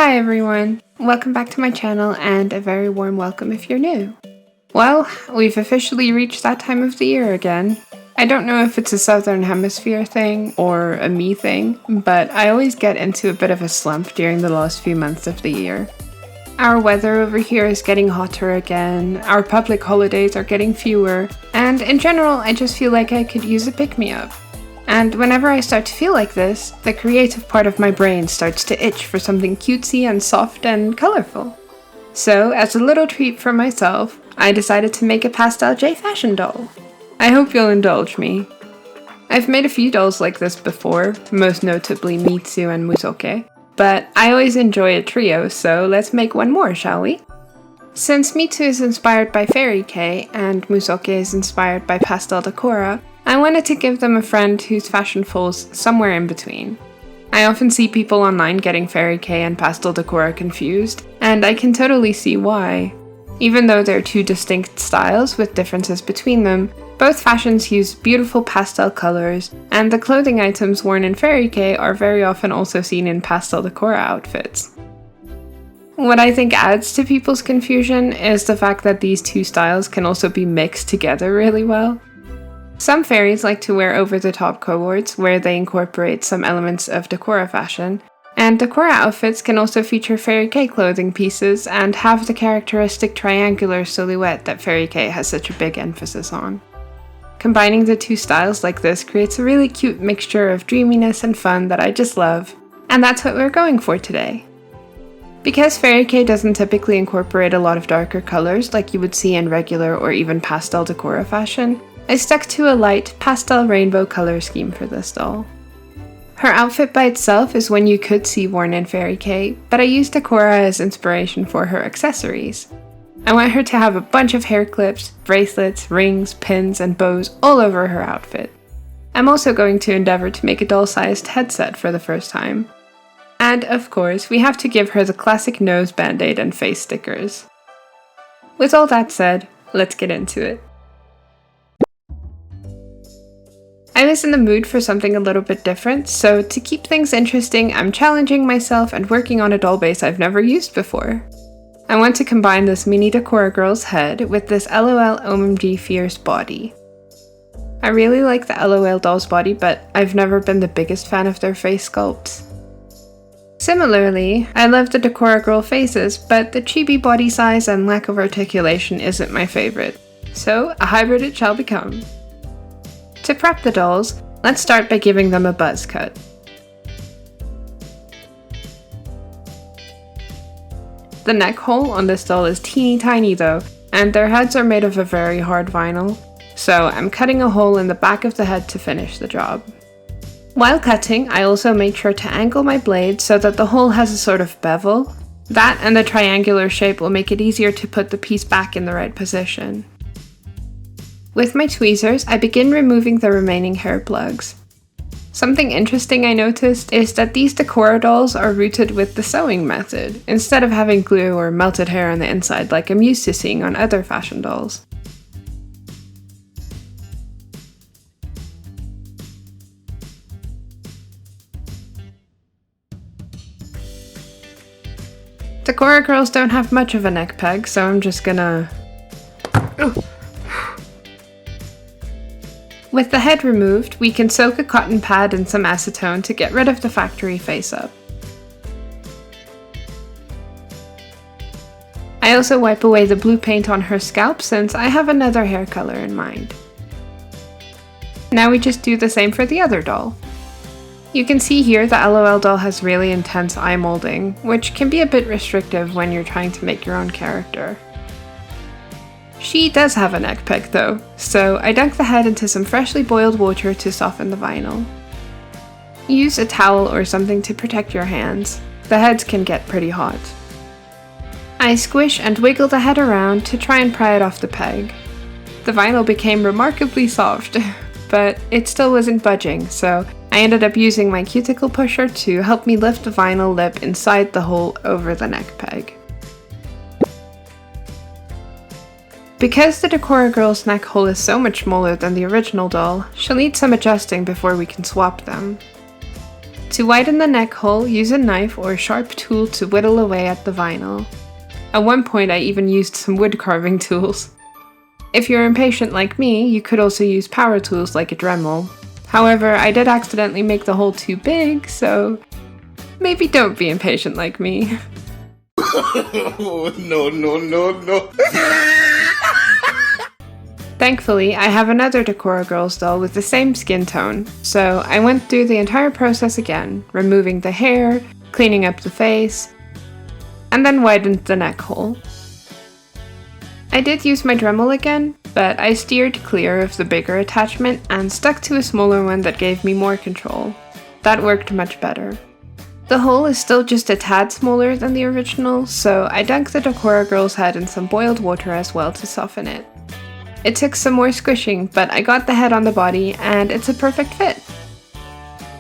Hi everyone, welcome back to my channel and a very warm welcome if you're new. Well, we've officially reached that time of the year again. I don't know if it's a southern hemisphere thing or a me thing, but I always get into a bit of a slump during the last few months of the year. Our weather over here is getting hotter again, our public holidays are getting fewer, and in general I just feel like I could use a pick-me-up. And whenever I start to feel like this, the creative part of my brain starts to itch for something cutesy and soft and colourful. So, as a little treat for myself, I decided to make a pastel J fashion doll. I hope you'll indulge me. I've made a few dolls like this before, most notably Mitsu and Musoke, but I always enjoy a trio, so let's make one more, shall we? Since Mitsu is inspired by Fairy Kei and Musoke is inspired by Pastel Decora, I wanted to give them a friend whose fashion falls somewhere in between. I often see people online getting Fairy Kei and Pastel Decora confused, and I can totally see why. Even though they're two distinct styles with differences between them, both fashions use beautiful pastel colors, and the clothing items worn in Fairy Kei are very often also seen in Pastel Decora outfits. What I think adds to people's confusion is the fact that these two styles can also be mixed together really well. Some fairies like to wear over-the-top cohorts where they incorporate some elements of Decora fashion, and Decora outfits can also feature Fairy Kei clothing pieces and have the characteristic triangular silhouette that Fairy Kei has such a big emphasis on. Combining the two styles like this creates a really cute mixture of dreaminess and fun that I just love, and that's what we're going for today. Because Fairy Kei doesn't typically incorporate a lot of darker colors like you would see in regular or even pastel Decora fashion, I stuck to a light pastel rainbow color scheme for this doll. Her outfit by itself is one you could see worn in Fairy Kei, but I used Decora as inspiration for her accessories. I want her to have a bunch of hair clips, bracelets, rings, pins, and bows all over her outfit. I'm also going to endeavor to make a doll-sized headset for the first time. And of course, we have to give her the classic nose band-aid and face stickers. With all that said, let's get into it. I was in the mood for something a little bit different, so to keep things interesting, I'm challenging myself and working on a doll base I've never used before. I want to combine this mini Decora girl's head with this LOL OMG Fierce body. I really like the LOL doll's body, but I've never been the biggest fan of their face sculpts. Similarly, I love the Decora girl faces, but the chibi body size and lack of articulation isn't my favorite, so a hybrid it shall become. To prep the dolls, let's start by giving them a buzz cut. The neck hole on this doll is teeny tiny though, and their heads are made of a very hard vinyl, so I'm cutting a hole in the back of the head to finish the job. While cutting, I also make sure to angle my blade so that the hole has a sort of bevel. That and the triangular shape will make it easier to put the piece back in the right position. With my tweezers, I begin removing the remaining hair plugs. Something interesting I noticed is that these Decora dolls are rooted with the sewing method, instead of having glue or melted hair on the inside like I'm used to seeing on other fashion dolls. Decora girls don't have much of a neck peg, so I'm just gonna... With the head removed, we can soak a cotton pad in some acetone to get rid of the factory face-up. I also wipe away the blue paint on her scalp since I have another hair color in mind. Now we just do the same for the other doll. You can see here the LOL doll has really intense eye molding, which can be a bit restrictive when you're trying to make your own character. She does have a neck peg though, so I dunk the head into some freshly boiled water to soften the vinyl. Use a towel or something to protect your hands. The heads can get pretty hot. I squish and wiggle the head around to try and pry it off the peg. The vinyl became remarkably soft, but it still wasn't budging, so I ended up using my cuticle pusher to help me lift the vinyl lip inside the hole over the neck peg. Because the Decora girl's neck hole is so much smaller than the original doll, she'll need some adjusting before we can swap them. To widen the neck hole, use a knife or a sharp tool to whittle away at the vinyl. At one point I even used some wood carving tools. If you're impatient like me, you could also use power tools like a Dremel. However, I did accidentally make the hole too big, so maybe don't be impatient like me. No. Thankfully, I have another Decora Girls doll with the same skin tone, so I went through the entire process again, removing the hair, cleaning up the face, and then widened the neck hole. I did use my Dremel again, but I steered clear of the bigger attachment and stuck to a smaller one that gave me more control. That worked much better. The hole is still just a tad smaller than the original, so I dunked the Decora Girl's head in some boiled water as well to soften it. It took some more squishing, but I got the head on the body and it's a perfect fit.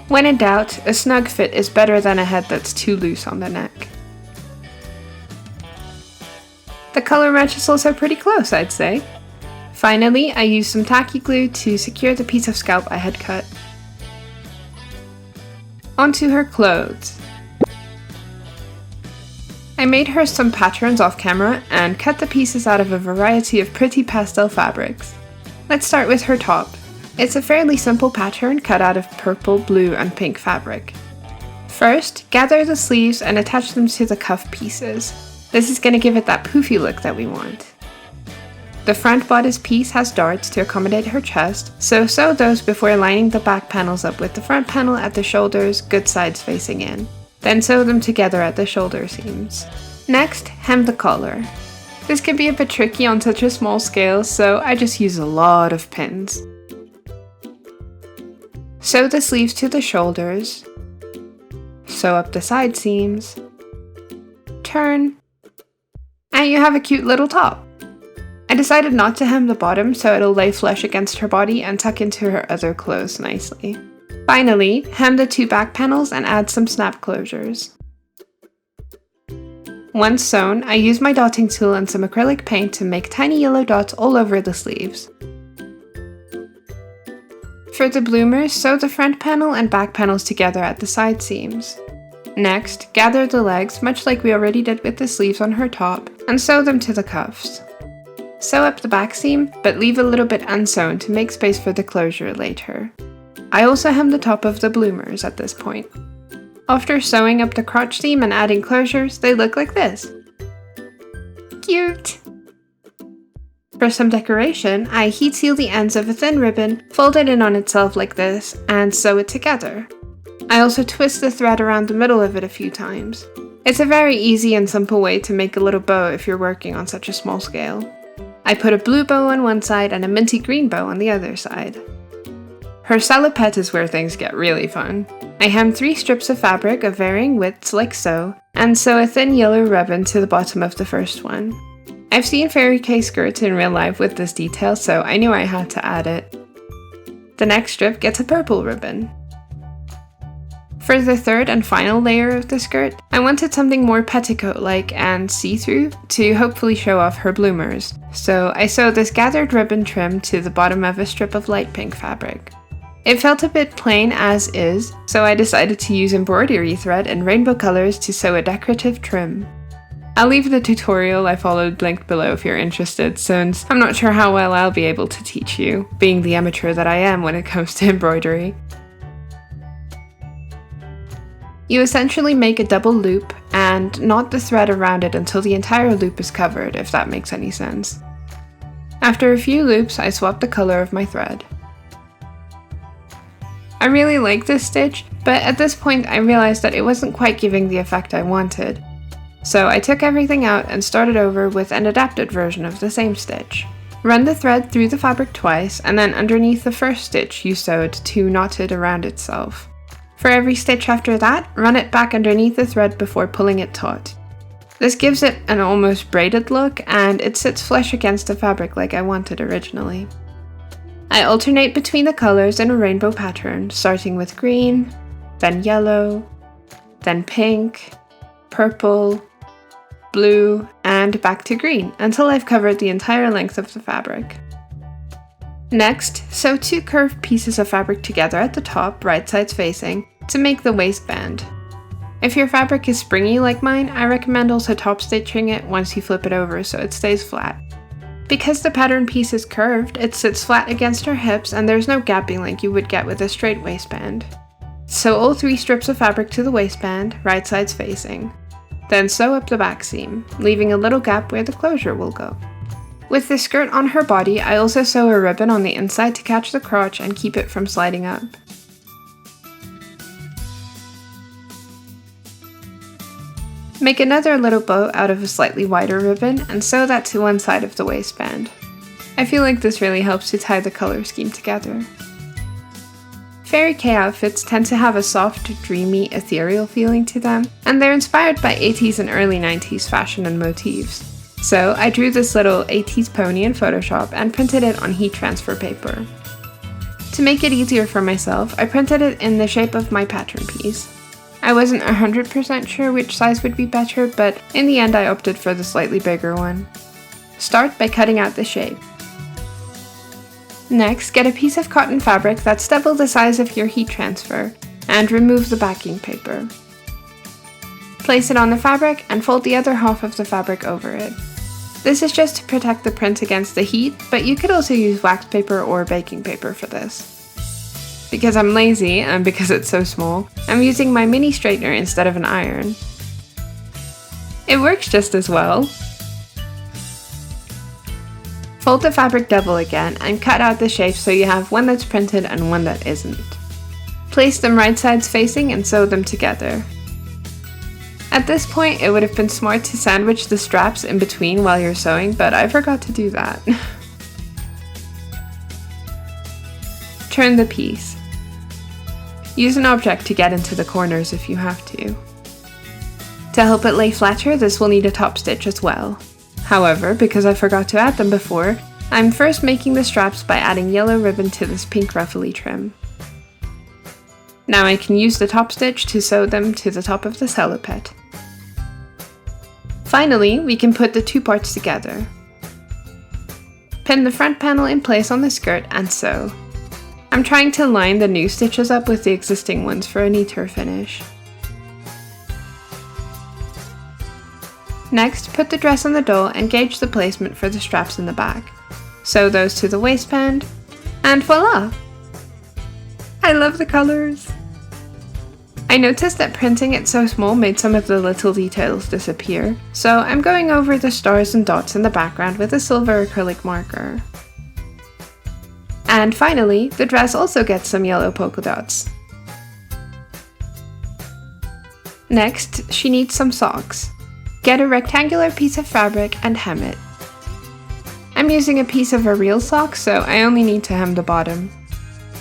When in doubt, a snug fit is better than a head that's too loose on the neck. The color match is also pretty close, I'd say. Finally, I used some tacky glue to secure the piece of scalp I had cut. Onto her clothes. I made her some patterns off camera and cut the pieces out of a variety of pretty pastel fabrics. Let's start with her top. It's a fairly simple pattern cut out of purple, blue and pink fabric. First, gather the sleeves and attach them to the cuff pieces. This is going to give it that poofy look that we want. The front bodice piece has darts to accommodate her chest, so sew those before lining the back panels up with the front panel at the shoulders, good sides facing in. Then sew them together at the shoulder seams. Next, hem the collar. This can be a bit tricky on such a small scale, so I just use a lot of pins. Sew the sleeves to the shoulders. Sew up the side seams. Turn. And you have a cute little top. I decided not to hem the bottom so it'll lay flush against her body and tuck into her other clothes nicely. Finally, hem the two back panels and add some snap closures. Once sewn, I use my dotting tool and some acrylic paint to make tiny yellow dots all over the sleeves. For the bloomers, sew the front panel and back panels together at the side seams. Next, gather the legs, much like we already did with the sleeves on her top, and sew them to the cuffs. Sew up the back seam, but leave a little bit unsewn to make space for the closure later. I also hem the top of the bloomers at this point. After sewing up the crotch seam and adding closures, they look like this. Cute! For some decoration, I heat seal the ends of a thin ribbon, fold it in on itself like this, and sew it together. I also twist the thread around the middle of it a few times. It's a very easy and simple way to make a little bow if you're working on such a small scale. I put a blue bow on one side and a minty green bow on the other side. Her salopette is where things get really fun. I hem 3 strips of fabric of varying widths like so, and sew a thin yellow ribbon to the bottom of the first one. I've seen Fairy Kei skirts in real life with this detail, so I knew I had to add it. The next strip gets a purple ribbon. For the third and final layer of the skirt, I wanted something more petticoat-like and see-through to hopefully show off her bloomers, so I sewed this gathered ribbon trim to the bottom of a strip of light pink fabric. It felt a bit plain as is, so I decided to use embroidery thread in rainbow colors to sew a decorative trim. I'll leave the tutorial I followed linked below if you're interested, since I'm not sure how well I'll be able to teach you, being the amateur that I am when it comes to embroidery. You essentially make a double loop and knot the thread around it until the entire loop is covered, if that makes any sense. After a few loops, I swap the color of my thread. I really like this stitch, but at this point I realized that it wasn't quite giving the effect I wanted. So I took everything out and started over with an adapted version of the same stitch. Run the thread through the fabric twice, and then underneath the first stitch you sewed 2 knotted around itself. For every stitch after that, run it back underneath the thread before pulling it taut. This gives it an almost braided look, and it sits flush against the fabric like I wanted originally. I alternate between the colors in a rainbow pattern, starting with green, then yellow, then pink, purple, blue, and back to green until I've covered the entire length of the fabric. Next, sew 2 curved pieces of fabric together at the top, right sides facing, To make the waistband. If your fabric is springy like mine, I recommend also top stitching it once you flip it over so it stays flat. Because the pattern piece is curved, it sits flat against her hips and there's no gapping like you would get with a straight waistband. Sew all 3 strips of fabric to the waistband, right sides facing. Then sew up the back seam, leaving a little gap where the closure will go. With the skirt on her body, I also sew a ribbon on the inside to catch the crotch and keep it from sliding up. Make another little bow out of a slightly wider ribbon and sew that to one side of the waistband. I feel like this really helps to tie the color scheme together. Fairy Kei outfits tend to have a soft, dreamy, ethereal feeling to them, and they're inspired by 80s and early 90s fashion and motifs. So I drew this little 80s pony in Photoshop and printed it on heat transfer paper. To make it easier for myself, I printed it in the shape of my pattern piece. I wasn't 100% sure which size would be better, but in the end I opted for the slightly bigger one. Start by cutting out the shape. Next, get a piece of cotton fabric that's double the size of your heat transfer, and remove the backing paper. Place it on the fabric and fold the other half of the fabric over it. This is just to protect the print against the heat, but you could also use wax paper or baking paper for this. Because I'm lazy, and because it's so small, I'm using my mini straightener instead of an iron. It works just as well. Fold the fabric double again and cut out the shapes so you have one that's printed and one that isn't. Place them right sides facing and sew them together. At this point, it would have been smart to sandwich the straps in between while you're sewing, but I forgot to do that. Turn the piece. Use an object to get into the corners if you have to. To help it lay flatter, this will need a top stitch as well. However, because I forgot to add them before, I'm first making the straps by adding yellow ribbon to this pink ruffly trim. Now I can use the top stitch to sew them to the top of the salopette. Finally, we can put the 2 parts together. Pin the front panel in place on the skirt and sew. I'm trying to line the new stitches up with the existing ones for a neater finish. Next, put the dress on the doll and gauge the placement for the straps in the back. Sew those to the waistband, and voila! I love the colors! I noticed that printing it so small made some of the little details disappear, so I'm going over the stars and dots in the background with a silver acrylic marker. And finally, the dress also gets some yellow polka dots. Next, she needs some socks. Get a rectangular piece of fabric and hem it. I'm using a piece of a real sock, so I only need to hem the bottom.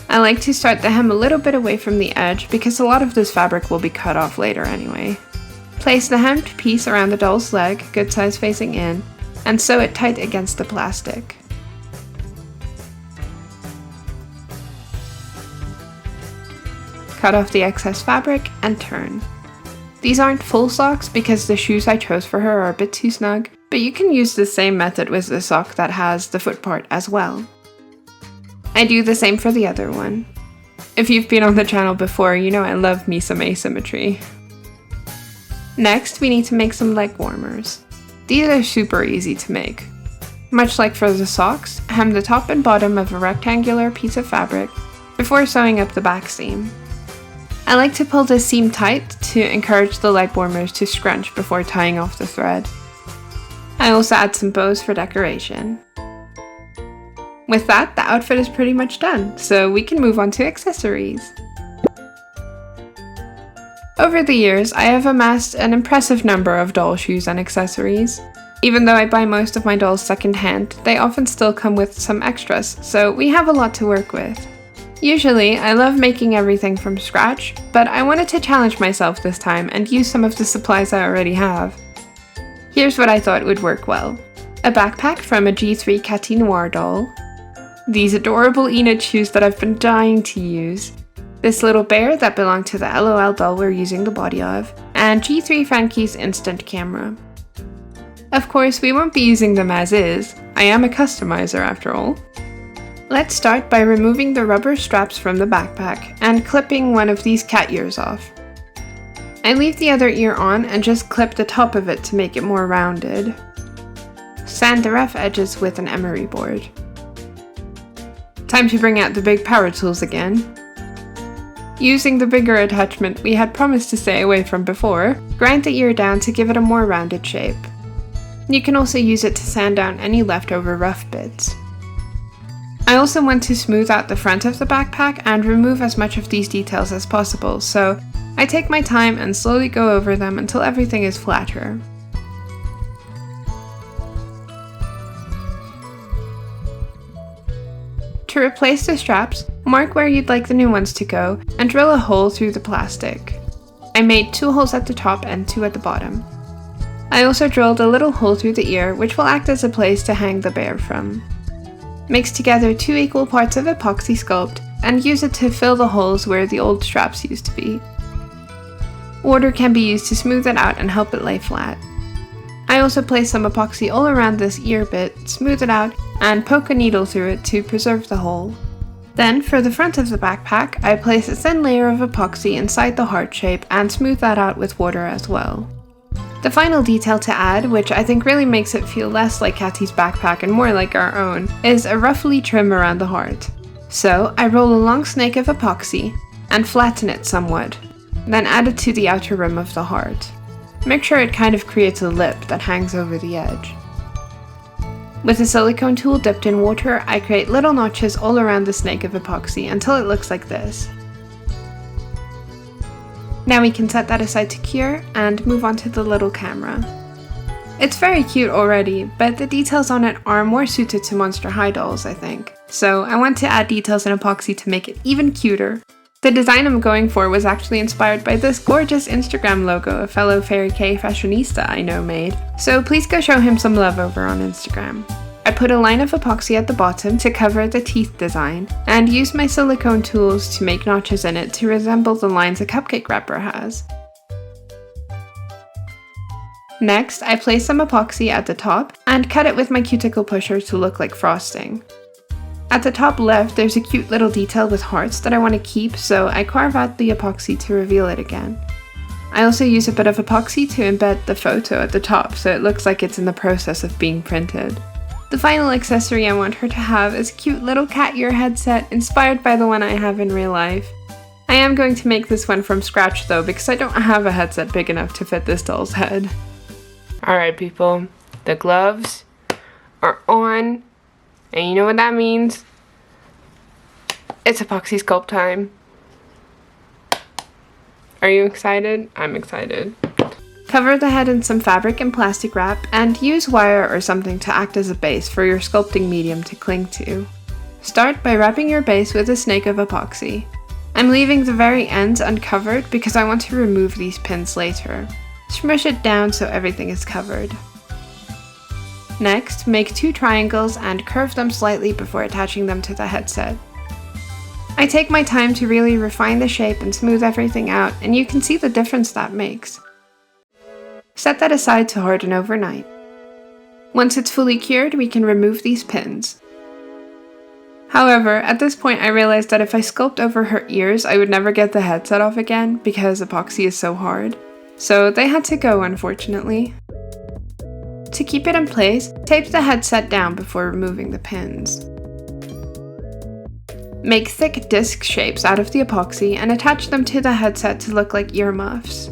I like to start the hem a little bit away from the edge because a lot of this fabric will be cut off later anyway. Place the hemmed piece around the doll's leg, good size facing in, and sew it tight against the plastic. Cut off the excess fabric and turn. These aren't full socks because the shoes I chose for her are a bit too snug, but you can use the same method with the sock that has the foot part as well. I do the same for the other one. If you've been on the channel before, you know I love me some asymmetry. Next, we need to make some leg warmers. These are super easy to make. Much like for the socks, hem the top and bottom of a rectangular piece of fabric before sewing up the back seam. I like to pull this seam tight to encourage the leg warmers to scrunch before tying off the thread. I also add some bows for decoration. With that, the outfit is pretty much done, so we can move on to accessories. Over the years, I have amassed an impressive number of doll shoes and accessories. Even though I buy most of my dolls secondhand, they often still come with some extras, so we have a lot to work with. Usually, I love making everything from scratch, but I wanted to challenge myself this time and use some of the supplies I already have. Here's what I thought would work well. A backpack from a G3 Catty Noir doll. These adorable Enid shoes that I've been dying to use. This little bear that belonged to the LOL doll we're using the body of. And G3 Frankie's instant camera. Of course, we won't be using them as is. I am a customizer after all. Let's start by removing the rubber straps from the backpack and clipping one of these cat ears off. I leave the other ear on and just clip the top of it to make it more rounded. Sand the rough edges with an emery board. Time to bring out the big power tools again. Using the bigger attachment we had promised to stay away from before, grind the ear down to give it a more rounded shape. You can also use it to sand down any leftover rough bits. I also want to smooth out the front of the backpack and remove as much of these details as possible, so I take my time and slowly go over them until everything is flatter. To replace the straps, mark where you'd like the new ones to go and drill a hole through the plastic. I made 2 holes at the top and 2 at the bottom. I also drilled a little hole through the ear, which will act as a place to hang the bear from. Mix together 2 equal parts of epoxy sculpt and use it to fill the holes where the old straps used to be. Water can be used to smooth it out and help it lay flat. I also place some epoxy all around this ear bit, smooth it out, and poke a needle through it to preserve the hole. Then, for the front of the backpack, I place a thin layer of epoxy inside the heart shape and smooth that out with water as well. The final detail to add, which I think really makes it feel less like Kathy's backpack and more like our own, is a ruffly trim around the heart. So, I roll a long snake of epoxy and flatten it somewhat, then add it to the outer rim of the heart. Make sure it kind of creates a lip that hangs over the edge. With a silicone tool dipped in water, I create little notches all around the snake of epoxy until it looks like this. Now we can set that aside to cure and move on to the little camera. It's very cute already, but the details on it are more suited to Monster High dolls, I think. So I want to add details in epoxy to make it even cuter. The design I'm going for was actually inspired by this gorgeous Instagram logo a fellow Fairy Kei fashionista I know made, so please go show him some love over on Instagram. I put a line of epoxy at the bottom to cover the teeth design, and used my silicone tools to make notches in it to resemble the lines a cupcake wrapper has. Next, I place some epoxy at the top and cut it with my cuticle pusher to look like frosting. At the top left, there's a cute little detail with hearts that I want to keep, so I carve out the epoxy to reveal it again. I also use a bit of epoxy to embed the photo at the top so it looks like it's in the process of being printed. The final accessory I want her to have is a cute little cat ear headset inspired by the one I have in real life. I am going to make this one from scratch though because I don't have a headset big enough to fit this doll's head. Alright people, the gloves are on, and you know what that means? It's epoxy sculpt time. Are you excited? I'm excited. Cover the head in some fabric and plastic wrap, and use wire or something to act as a base for your sculpting medium to cling to. Start by wrapping your base with a snake of epoxy. I'm leaving the very ends uncovered because I want to remove these pins later. Smush it down so everything is covered. Next, make 2 triangles and curve them slightly before attaching them to the headset. I take my time to really refine the shape and smooth everything out, and you can see the difference that makes. Set that aside to harden overnight. Once it's fully cured, we can remove these pins. However, at this point I realized that if I sculpt over her ears, I would never get the headset off again because epoxy is so hard. So they had to go, unfortunately. To keep it in place, tape the headset down before removing the pins. Make thick disc shapes out of the epoxy and attach them to the headset to look like earmuffs.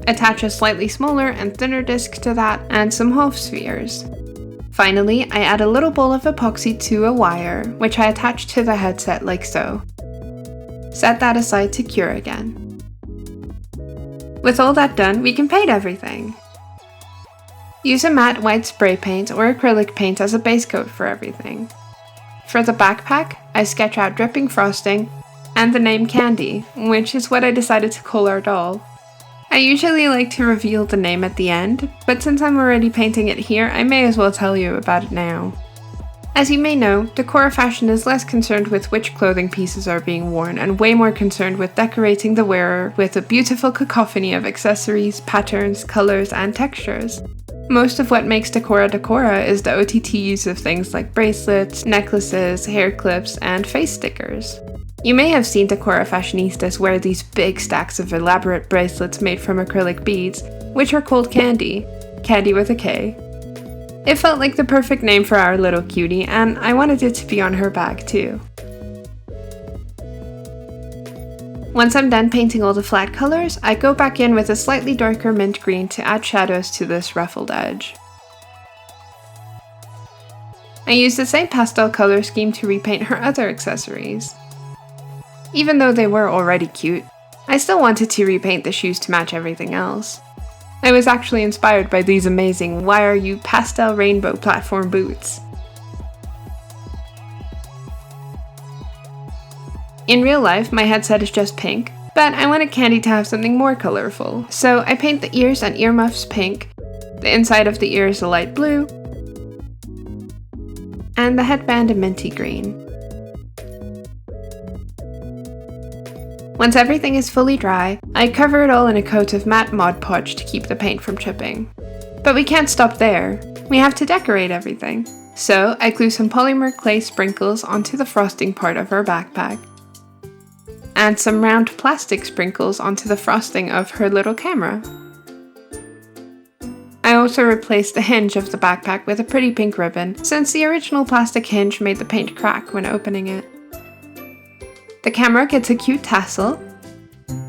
Attach a slightly smaller and thinner disc to that and some half spheres. Finally, I add a little ball of epoxy to a wire, which I attach to the headset like so. Set that aside to cure again. With all that done, we can paint everything. Use a matte white spray paint or acrylic paint as a base coat for everything. For the backpack, I sketch out dripping frosting and the name Kandi, which is what I decided to call our doll. I usually like to reveal the name at the end, but since I'm already painting it here, I may as well tell you about it now. As you may know, Decora fashion is less concerned with which clothing pieces are being worn and way more concerned with decorating the wearer with a beautiful cacophony of accessories, patterns, colors, and textures. Most of what makes Decora is the OTT use of things like bracelets, necklaces, hair clips, and face stickers. You may have seen Decora fashionistas wear these big stacks of elaborate bracelets made from acrylic beads, which are called Kandi. Kandi with a K. It felt like the perfect name for our little cutie, and I wanted it to be on her bag too. Once I'm done painting all the flat colors, I go back in with a slightly darker mint green to add shadows to this ruffled edge. I use the same pastel color scheme to repaint her other accessories. Even though they were already cute, I still wanted to repaint the shoes to match everything else. I was actually inspired by these amazing Why Are You pastel rainbow platform boots. In real life, my headset is just pink, but I wanted Kandi to have something more colorful, so I paint the ears and earmuffs pink, the inside of the ears a light blue, and the headband a minty green. Once everything is fully dry, I cover it all in a coat of matte Mod Podge to keep the paint from chipping. But we can't stop there, we have to decorate everything. So I glue some polymer clay sprinkles onto the frosting part of her backpack, and some round plastic sprinkles onto the frosting of her little camera. I also replaced the hinge of the backpack with a pretty pink ribbon, since the original plastic hinge made the paint crack when opening it. The camera gets a cute tassel,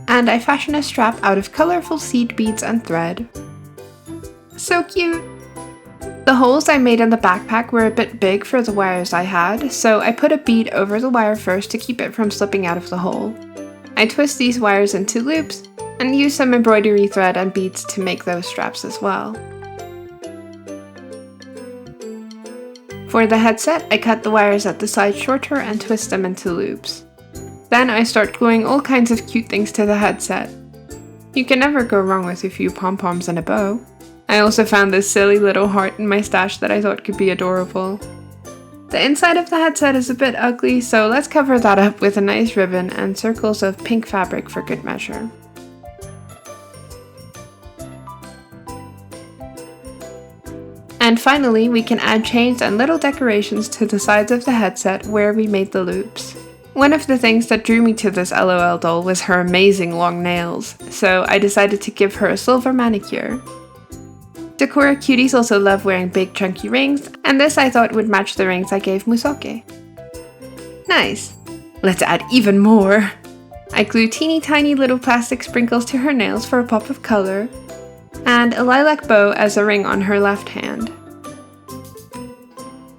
and I fashion a strap out of colorful seed beads and thread. So cute! The holes I made in the backpack were a bit big for the wires I had, so I put a bead over the wire first to keep it from slipping out of the hole. I twist these wires into loops, and use some embroidery thread and beads to make those straps as well. For the headset, I cut the wires at the side shorter and twist them into loops. Then I start gluing all kinds of cute things to the headset. You can never go wrong with a few pom-poms and a bow. I also found this silly little heart in my stash that I thought could be adorable. The inside of the headset is a bit ugly, so let's cover that up with a nice ribbon and circles of pink fabric for good measure. And finally, we can add chains and little decorations to the sides of the headset where we made the loops. One of the things that drew me to this LOL doll was her amazing long nails, so I decided to give her a silver manicure. Decora cuties also love wearing big chunky rings, and this I thought would match the rings I gave Musake. Nice! Let's add even more! I glue teeny tiny little plastic sprinkles to her nails for a pop of color, and a lilac bow as a ring on her left hand.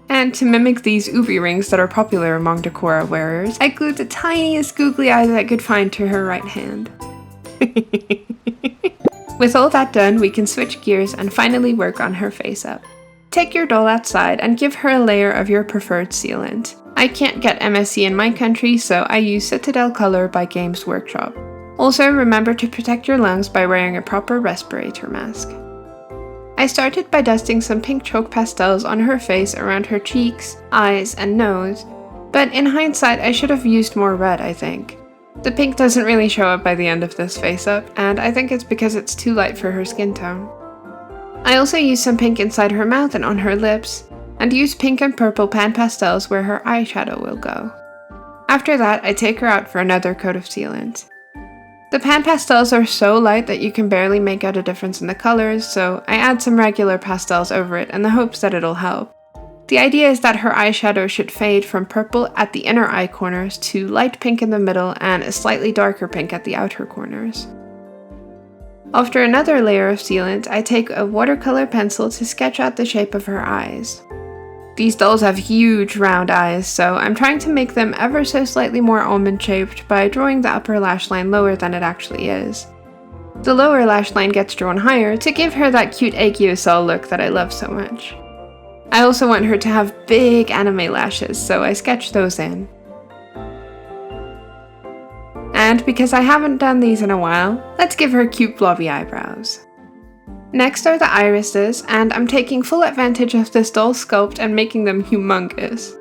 And to mimic these ubi rings that are popular among Decora wearers, I glued the tiniest googly eyes I could find to her right hand. With all that done, we can switch gears and finally work on her face up. Take your doll outside and give her a layer of your preferred sealant. I can't get MSC in my country, so I use Citadel Color by Games Workshop. Also, remember to protect your lungs by wearing a proper respirator mask. I started by dusting some pink chalk pastels on her face around her cheeks, eyes, and nose, but in hindsight I should have used more red, I think. The pink doesn't really show up by the end of this face up, and I think it's because it's too light for her skin tone. I also used some pink inside her mouth and on her lips, and used pink and purple pan pastels where her eyeshadow will go. After that, I take her out for another coat of sealant. The pan pastels are so light that you can barely make out a difference in the colors, so I add some regular pastels over it in the hopes that it'll help. The idea is that her eyeshadow should fade from purple at the inner eye corners to light pink in the middle and a slightly darker pink at the outer corners. After another layer of sealant, I take a watercolor pencil to sketch out the shape of her eyes. These dolls have huge round eyes, so I'm trying to make them ever so slightly more almond shaped by drawing the upper lash line lower than it actually is. The lower lash line gets drawn higher to give her that cute Aegyo look that I love so much. I also want her to have big anime lashes, so I sketched those in. And because I haven't done these in a while, let's give her cute blobby eyebrows. Next are the irises, and I'm taking full advantage of this doll sculpt and making them humongous.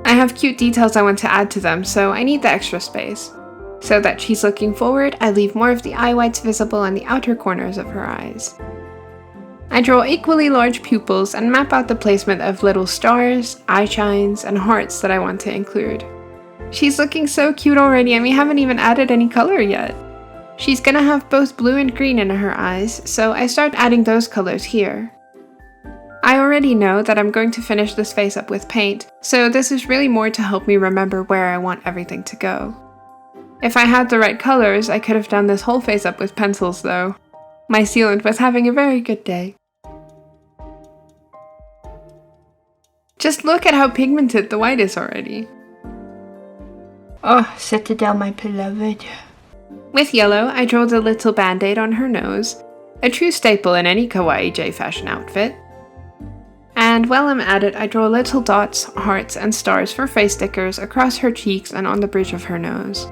I have cute details I want to add to them, so I need the extra space. So that she's looking forward, I leave more of the eye whites visible on the outer corners of her eyes. I draw equally large pupils and map out the placement of little stars, eye shines, and hearts that I want to include. She's looking so cute already and we haven't even added any color yet. She's gonna have both blue and green in her eyes, so I start adding those colors here. I already know that I'm going to finish this face up with paint, so this is really more to help me remember where I want everything to go. If I had the right colors, I could have done this whole face up with pencils though. My sealant was having a very good day. Just look at how pigmented the white is already. Oh, settle down, my beloved. With yellow, I draw the little band-aid on her nose, a true staple in any kawaii J-fashion outfit. And while I'm at it, I draw little dots, hearts, and stars for face stickers across her cheeks and on the bridge of her nose.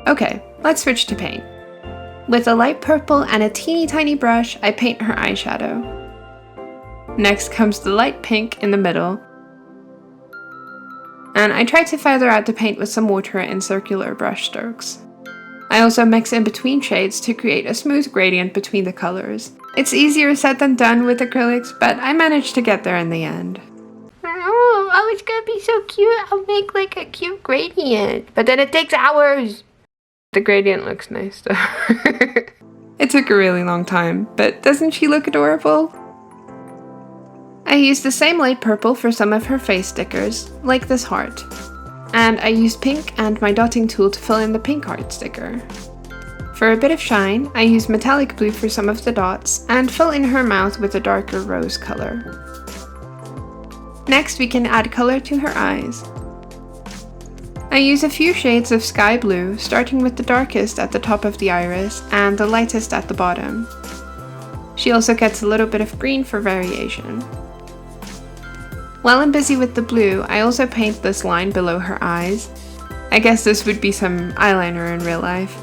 Okay, let's switch to paint. With a light purple and a teeny tiny brush, I paint her eyeshadow. Next comes the light pink in the middle, and I try to feather out the paint with some water in circular brush strokes. I also mix in between shades to create a smooth gradient between the colors. It's easier said than done with acrylics, but I managed to get there in the end. Oh, it's gonna be so cute. I'll make like a cute gradient, but then it takes hours. The gradient looks nice though. It took a really long time, but doesn't she look adorable? I used the same light purple for some of her face stickers, like this heart. And I used pink and my dotting tool to fill in the pink heart sticker. For a bit of shine, I used metallic blue for some of the dots and fill in her mouth with a darker rose color. Next, we can add color to her eyes. I use a few shades of sky blue, starting with the darkest at the top of the iris and the lightest at the bottom. She also gets a little bit of green for variation. While I'm busy with the blue, I also paint this line below her eyes. I guess this would be some eyeliner in real life.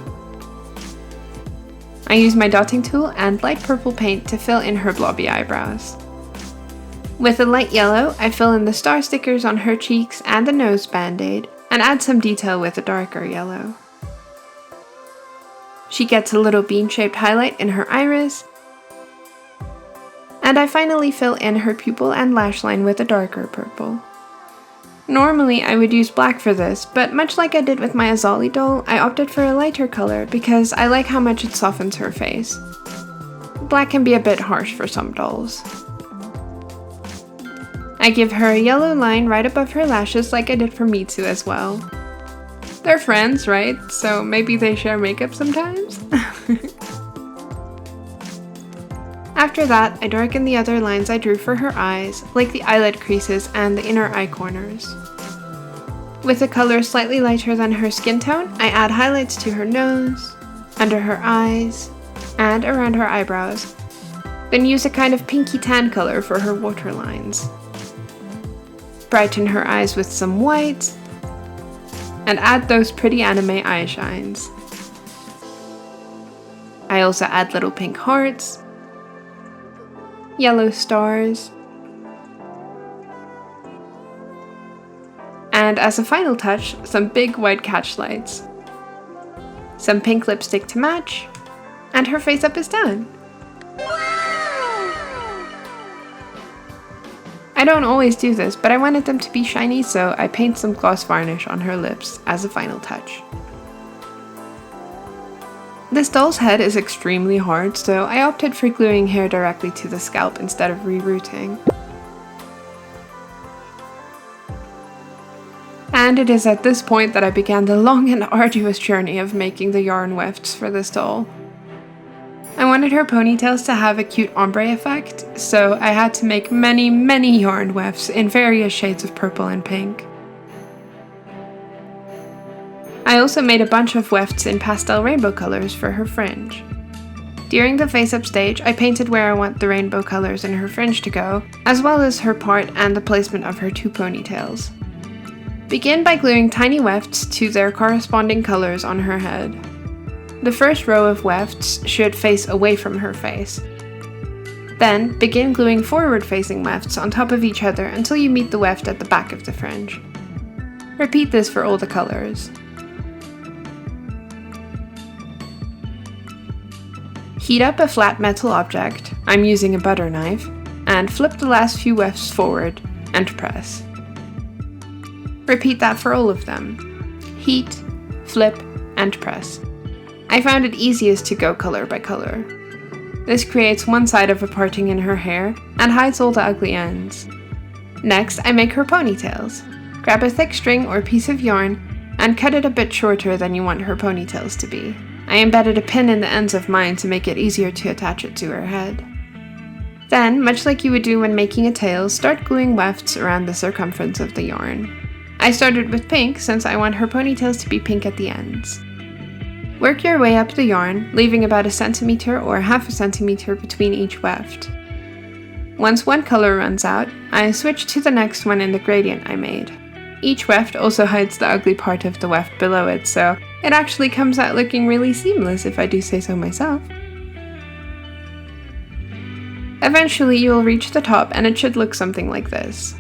I use my dotting tool and light purple paint to fill in her blobby eyebrows. With a light yellow, I fill in the star stickers on her cheeks and the nose band-aid, and add some detail with a darker yellow. She gets a little bean-shaped highlight in her iris, and I finally fill in her pupil and lash line with a darker purple. Normally I would use black for this, but much like I did with my Azali doll, I opted for a lighter color because I like how much it softens her face. Black can be a bit harsh for some dolls. I give her a yellow line right above her lashes like I did for Mitsu as well. They're friends, right? So maybe they share makeup sometimes? After that, I darken the other lines I drew for her eyes, like the eyelid creases and the inner eye corners. With a color slightly lighter than her skin tone, I add highlights to her nose, under her eyes, and around her eyebrows, then use a kind of pinky tan color for her waterlines. Brighten her eyes with some white, and add those pretty anime eye shines. I also add little pink hearts, yellow stars, and as a final touch, some big white catch lights. Some pink lipstick to match, and her face up is done. I don't always do this, but I wanted them to be shiny, so I paint some gloss varnish on her lips as a final touch. This doll's head is extremely hard, so I opted for gluing hair directly to the scalp instead of rerouting. And it is at this point that I began the long and arduous journey of making the yarn wefts for this doll. I wanted her ponytails to have a cute ombre effect, so I had to make many yarn wefts in various shades of purple and pink. I also made a bunch of wefts in pastel rainbow colors for her fringe. During the face-up stage, I painted where I want the rainbow colors in her fringe to go, as well as her part and the placement of her two ponytails. Begin by gluing tiny wefts to their corresponding colors on her head. The first row of wefts should face away from her face. Then, begin gluing forward-facing wefts on top of each other until you meet the weft at the back of the fringe. Repeat this for all the colors. Heat up a flat metal object, I'm using a butter knife, and flip the last few wefts forward and press. Repeat that for all of them. Heat, flip, and press. I found it easiest to go color by color. This creates one side of a parting in her hair and hides all the ugly ends. Next, I make her ponytails. Grab a thick string or piece of yarn and cut it a bit shorter than you want her ponytails to be. I embedded a pin in the ends of mine to make it easier to attach it to her head. Then, much like you would do when making a tail, start gluing wefts around the circumference of the yarn. I started with pink since I want her ponytails to be pink at the ends. Work your way up the yarn, leaving about 1 centimeter or ½ centimeter between each weft. Once one color runs out, I switch to the next one in the gradient I made. Each weft also hides the ugly part of the weft below it, so it actually comes out looking really seamless if I do say so myself. Eventually you will reach the top and it should look something like this.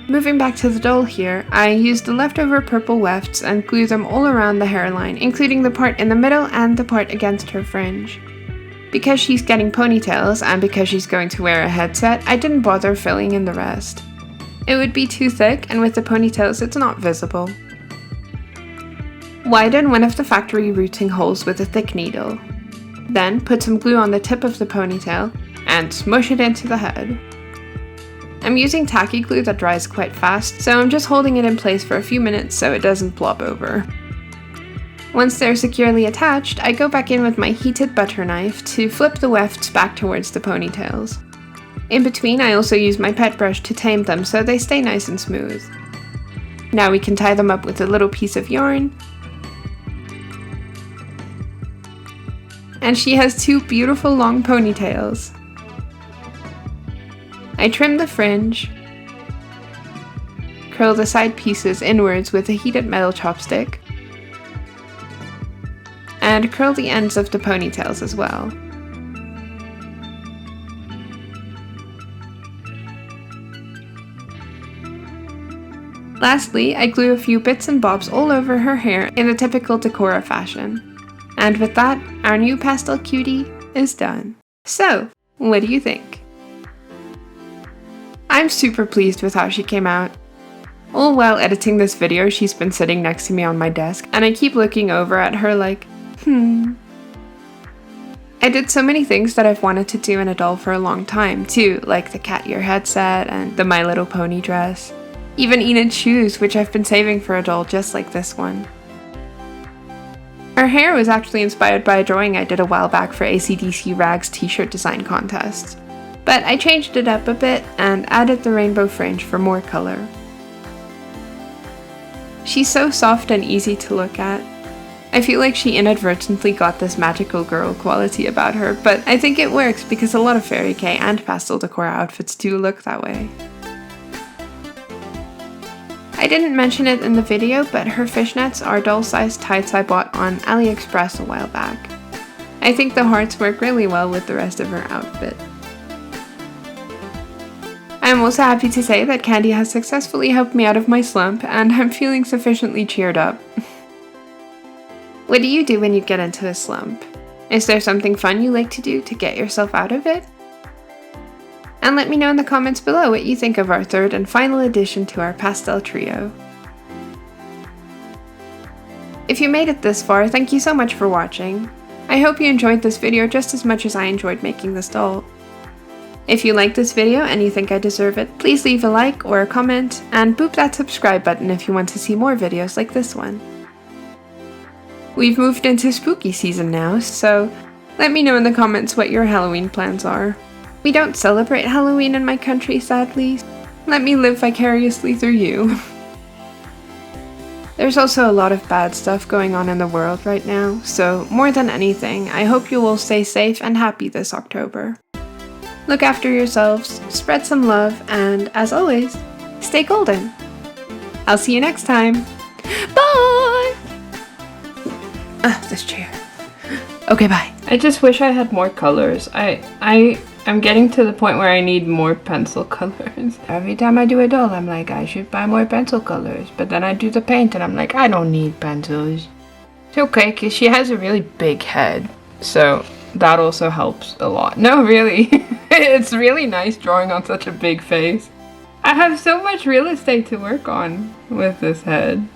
Moving back to the doll here, I used the leftover purple wefts and glued them all around the hairline, including the part in the middle and the part against her fringe. Because she's getting ponytails and because she's going to wear a headset, I didn't bother filling in the rest. It would be too thick, and with the ponytails it's not visible. Widen one of the factory routing holes with a thick needle. Then put some glue on the tip of the ponytail and smush it into the head. I'm using tacky glue that dries quite fast, so I'm just holding it in place for a few minutes so it doesn't plop over. Once they're securely attached, I go back in with my heated butter knife to flip the wefts back towards the ponytails. In between, I also use my pet brush to tame them so they stay nice and smooth. Now we can tie them up with a little piece of yarn. And she has 2 beautiful long ponytails. I trim the fringe, curl the side pieces inwards with a heated metal chopstick, and curl the ends of the ponytails as well. Lastly, I glue a few bits and bobs all over her hair in the typical Decora fashion. And with that, our new pastel cutie is done. So, what do you think? I'm super pleased with how she came out. All while editing this video, she's been sitting next to me on my desk, and I keep looking over at her like, I did so many things that I've wanted to do in a doll for a long time too, like the cat ear headset and the My Little Pony dress. Even Enid's shoes, which I've been saving for a doll just like this one. Her hair was actually inspired by a drawing I did a while back for AC/DC Rag's t-shirt design contest. But I changed it up a bit and added the rainbow fringe for more color. She's so soft and easy to look at. I feel like she inadvertently got this magical girl quality about her, but I think it works because a lot of Fairy Kei and pastel Decora outfits do look that way. I didn't mention it in the video, but her fishnets are doll-sized tights I bought on AliExpress a while back. I think the hearts work really well with the rest of her outfit. I'm also happy to say that Kandi has successfully helped me out of my slump, and I'm feeling sufficiently cheered up. What do you do when you get into a slump? Is there something fun you like to do to get yourself out of it? And let me know in the comments below what you think of our third and final addition to our pastel trio. If you made it this far, thank you so much for watching. I hope you enjoyed this video just as much as I enjoyed making this doll. If you liked this video and you think I deserve it, please leave a like or a comment, and boop that subscribe button if you want to see more videos like this one. We've moved into spooky season now, so let me know in the comments what your Halloween plans are. We don't celebrate Halloween in my country, sadly. Let me live vicariously through you. There's also a lot of bad stuff going on in the world right now, so more than anything, I hope you will stay safe and happy this October. Look after yourselves, spread some love, and as always, stay golden. I'll see you next time. Bye! This chair. Okay, bye. I just wish I had more colors. I'm getting to the point where I need more pencil colors. Every time I do a doll, I'm like, I should buy more pencil colors. But then I do the paint and I'm like, I don't need pencils. It's okay, because she has a really big head. So that also helps a lot. No, really. It's really nice drawing on such a big face. I have so much real estate to work on with this head.